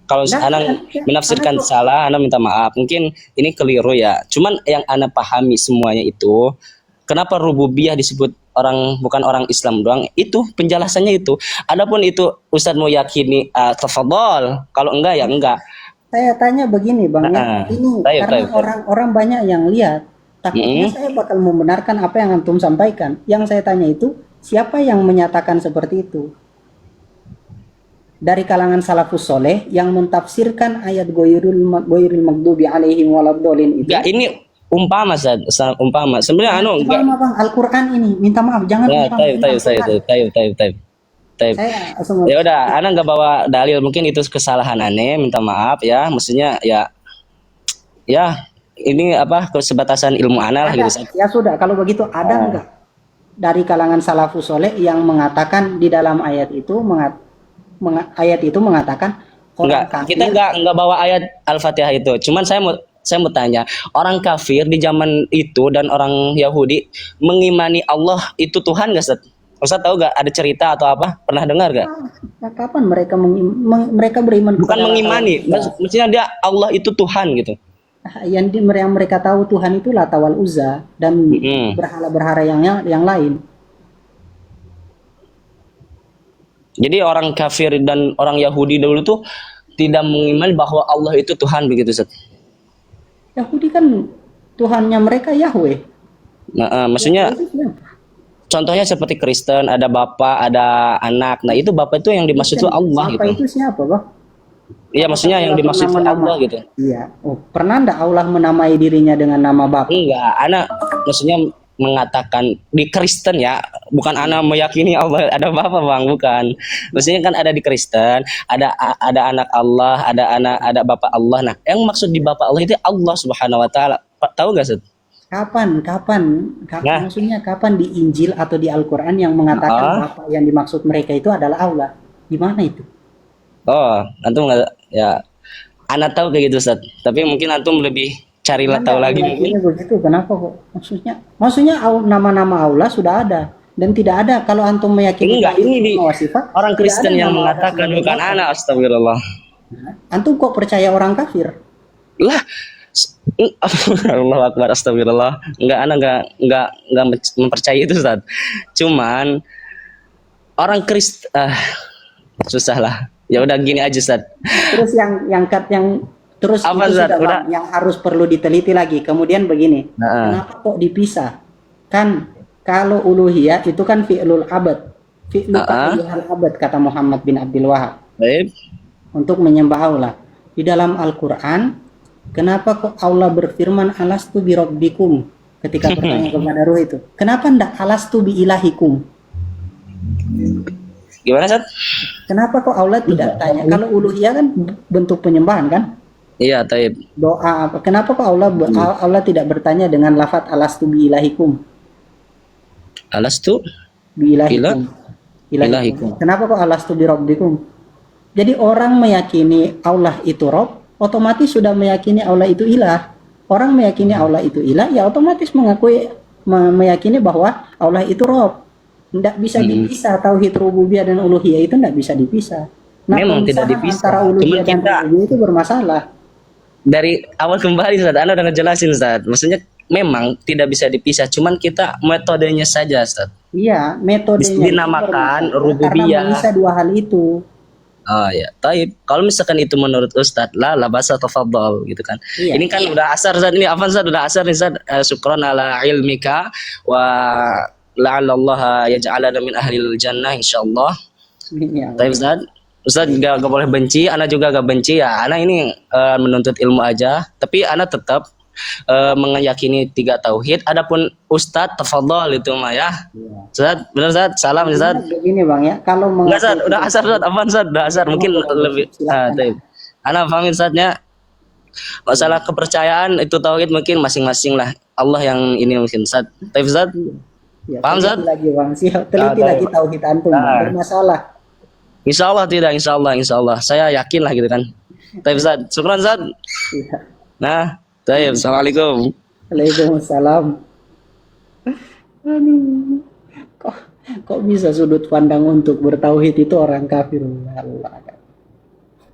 Kalau ana menafsirkan salah, ana minta maaf. Mungkin ini keliru ya. Cuman yang ana pahami semuanya itu, kenapa rububiyah disebut bukan orang Islam doang? Itu penjelasannya itu. Adapun itu Ustaz mau yakini tafadhol, kalau enggak ya enggak. Saya tanya begini, Bang, ini karena orang-orang banyak yang lihat, takutnya saya bakal membenarkan apa yang antum sampaikan. Yang saya tanya itu, siapa yang menyatakan seperti itu? Dari kalangan salafus soleh yang mentafsirkan ayat ghairil maghdubi alaihim waladdallin itu. Ya, ini umpama, umpama. Sebenarnya umpama, Bang, Al-Qur'an ini. Minta maaf, jangan Ya udah, ana nggak bawa dalil, mungkin itu kesalahan aneh, minta maaf ya. Maksudnya ya ini kesebatasan ilmu ana lah gitu. Ya sudah, kalau begitu ada enggak dari kalangan salafus soleh yang mengatakan di dalam ayat itu mengatakan orang kafir. Kita enggak bawa ayat Al-Fatihah itu. Cuman saya mau tanya, orang kafir di zaman itu dan orang Yahudi mengimani Allah itu Tuhan enggak, Ustaz? Ustaz tahu gak ada cerita atau apa? Pernah dengar gak? Kapan mereka beriman? Bukan mengimani, maksudnya dia Allah itu Tuhan gitu. Yang mereka tahu Tuhan itu Lata wal Uzza dan berhala-berhala yang lain. Jadi orang kafir dan orang Yahudi dulu tuh tidak mengimani bahwa Allah itu Tuhan begitu, Ustaz. Yahudi kan Tuhannya mereka Yahweh. Nah, maksudnya contohnya seperti Kristen, ada bapak, ada anak. Nah, itu bapak itu yang dimaksud itu Allah gitu. Bapak itu siapa, Bang? Iya, maksudnya yang dimaksud itu Allah gitu. Iya. Oh, pernah enggak Allah menamai dirinya dengan nama bapak? Enggak, anak maksudnya mengatakan di Kristen ya, bukan anak meyakini Allah ada bapak, Bang, bukan. Maksudnya kan ada di Kristen, ada anak Allah, ada bapak Allah. Nah, yang maksud di bapak Allah itu Allah Subhanahu wa taala. Tahu enggak, Ustaz? Kapan maksudnya kapan di Injil atau di Al-Qur'an yang mengatakan bapak yang dimaksud mereka itu adalah Allah? Di mana itu? Oh, antum enggak ya. Ana tahu kayak gitu, Ustaz. Tapi mungkin antum lebih carilah tahu lagi mungkin. Begitu. Kenapa kok? Maksudnya nama-nama Allah sudah ada dan tidak ada kalau antum meyakini. Enggak, ini di orang Kristen yang mengatakan, bukan ana, astagfirullah. Antum kok percaya orang kafir? Lah, Allah Akbar, astagfirullah. Enggak mempercayai itu, Ustaz. Cuman orang Kristen susah lah. Ya udah gini aja, Ustaz. Terus yang terus apa, itu Ustaz? Sudah, yang harus perlu diteliti lagi. Kemudian begini, kenapa kok dipisah? Kan kalau uluhiyah itu kan fi'lul abad. Fi'lul abad kata Muhammad bin Abdul Wahab. Baik. Untuk menyembah Allah. Di dalam Al-Qur'an, kenapa kok Allah berfirman alastu birabbikum? ketika bertanya kepada ruh itu, kenapa ndak alastu bi ilahikum? Gimana, Ustaz? Kenapa kok Allah tidak tanya? Kalau uluhiyah kan bentuk penyembahan kan? Iya, taib. Doa apa? Kenapa kok Allah tidak bertanya dengan lafaz alastu bi ilahikum? Alastu Bi ilahikum. ilahikum. Kenapa kok alastu bi rabbikum? Jadi orang meyakini Allah itu Rob, otomatis sudah meyakini Allah itu ilah. Orang meyakini Allah itu ilah, ya otomatis meyakini bahwa Allah itu Rob. Tidak bisa dipisah, tauhid rububiyah dan uluhiyah itu tidak bisa dipisah. Nah, Memang tidak pemisahan dipisah. antara uluhiyah dan Cuman rububiyah itu bermasalah. Dari awal kembali, Ustaz, Anda udah ngejelasin, Ustaz. Maksudnya memang tidak bisa dipisah, cuman kita metodenya saja, Ustaz. Iya, metodenya itu Dinamakan bermasalah rububiyah. karena memisah dua hal itu. Oh ya, taib. Kalau misalkan itu menurut Ustaz, la basa tafadhal gitu kan. Iya. Ini kan udah asar, Ustaz. Ini apa, Ustaz? Udah asar nih, Ustaz. Syukran ala ilmika wa la'allallaha yaj'alana min ahlil jannah insyaallah. Iya. Taib, Ustaz. Ustaz gak boleh benci, Ana juga gak benci ya. Ana ini menuntut ilmu aja, tapi Ana tetap meyakini 3 tauhid. Adapun Ustaz tafadhal itu mah ya. Ustaz, benar, Ustaz? Salam, Ustaz. Begini Bang ya, kalau Enggak, Ustaz, udah asar, Ustaz. Apaan, Ustaz? Udah asar, mungkin lebih taib. Ana paham, Ustaznya. Masalah kepercayaan itu tauhid mungkin masing-masing lah. Allah yang ini mungkin, Ustaz. Taib, Ustaz. Ya, Paham, Ustaz? teliti lagi Bang, teliti Ah, lagi tauhid antum, Bang. Bermasalah. Insya Allah tidak, insya Allah. Saya yakin lah gitu kan. Taib, Ustaz. Syukran, Ustaz. Iya. Nah, taib. Assalamualaikum. Waalaikumsalam. Aduh. Kok bisa sudut pandang untuk bertauhid itu orang kafir? Allah.